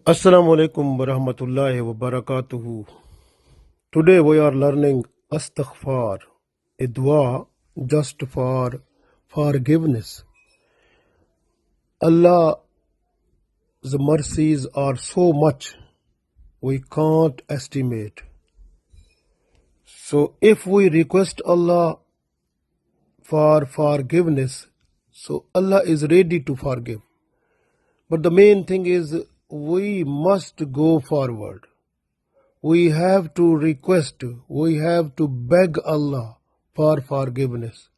Assalamu alaikum wa rahmatullahi wa barakatuhu. Today we are learning Astaghfar, a dua just for forgiveness. Allah's mercies are so much we can't estimate. So if we request Allah for forgiveness, so Allah is ready to forgive. But the main thing is we must go forward. We have to request, we have to beg Allah for forgiveness.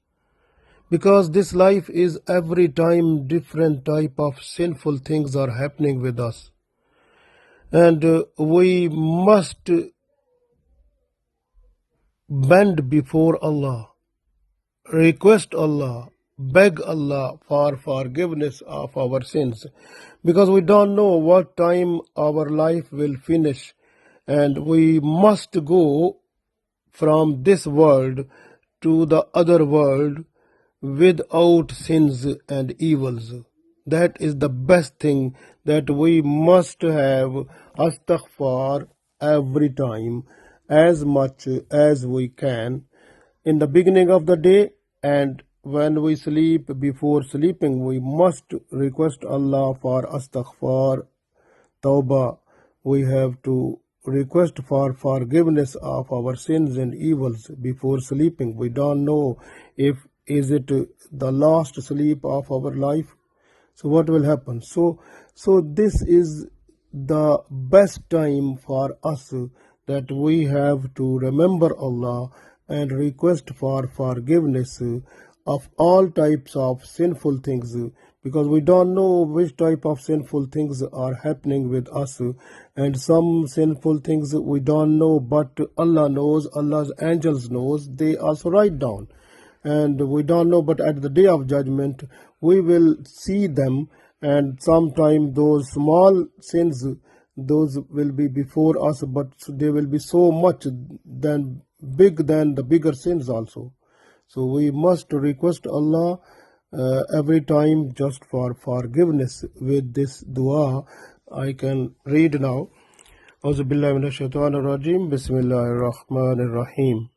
Because this life is every time different type of sinful things are happening with us. And we must bend before Allah, request Allah, beg Allah for forgiveness of our sins. Because we don't know what time our life will finish. And we must go from this world to the other world without sins and evils. That is the best thing, that we must have Astaghfar every time, as much as we can, in the beginning of the day, and when we sleep. Before sleeping we must request Allah for Astaghfar, Tawbah. We have to request for forgiveness of our sins and evils before sleeping. We don't know if is it the last sleep of our life, so what will happen. So this is the best time for us, that we have to remember Allah and request for forgiveness of all types of sinful things, because we don't know which type of sinful things are happening with us, and some sinful things we don't know, but Allah knows, Allah's angels knows, they also write down, and we don't know, but at the day of judgment we will see them. And sometime those small sins, those will be before us, but they will be so much than the bigger sins also. So we must request Allah every time just for forgiveness with this dua. I can read now. Auzu billahi minash shaitanir rajim. Bismillahir rahmanir rahim.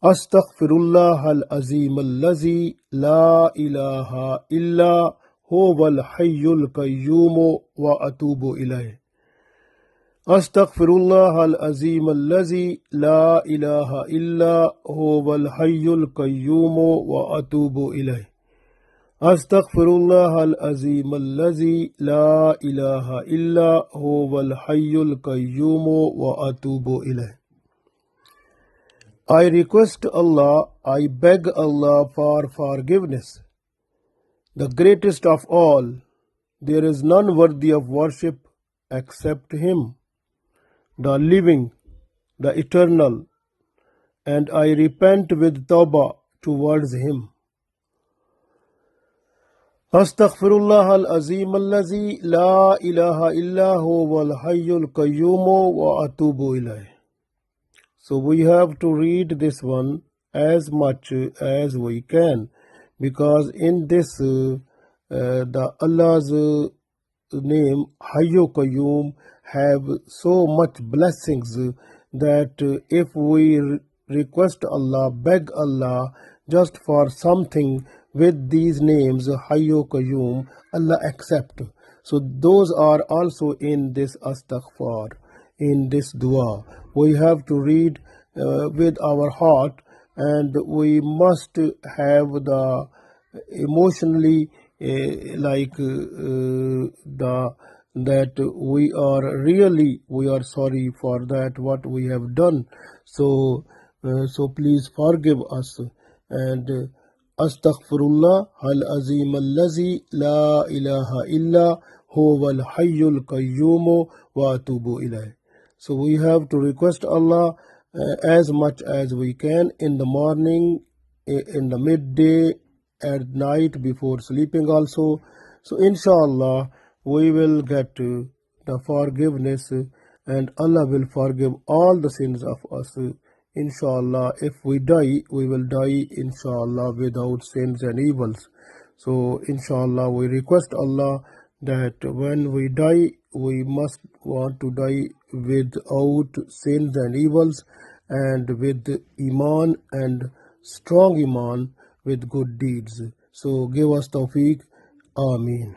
Astagfirullah al-azim allazi la ilaha illa huwal hayyul qayyum wa atubu ilayh. Astagfirullah al-azim allazi la ilaha illa huwal hayyul qayyum wa atubu ilayh. Astagfirullah al-azim allazi la ilaha illa huwal hayyul qayyum wa atubu ilayh. I request Allah, I beg Allah for forgiveness. The greatest of all, there is none worthy of worship except Him, the living, the eternal, and I repent with tawbah towards Him. Astaghfirullah al-azim allazi la ilaha illa huwal hayyul qayyum wa atubu ilayh. So we have to read this one as much as we can, because in this the Allah's name Hayyu Qayyum have so much blessings, that if we request Allah, beg Allah just for something with these names Hayyu Qayyum, Allah accept. So those are also in this Astaghfar, in this dua. We have to read with our heart, and we must have the emotionally that we are sorry for that what we have done. So please forgive us. And Astaghfirullah al-azim allazi la ilaha illa huwal hayyul qayyum wa atubu ilayh. So we have to request Allah as much as we can, in the morning, in the midday, at night, before sleeping also. So inshallah we will get the forgiveness, and Allah will forgive all the sins of us. Inshallah, if we die, we will die inshallah without sins and evils. So inshallah we request Allah that when we die, we must want to die without sins and evils, and with Iman and strong Iman with good deeds. So give us tawfiq. Ameen.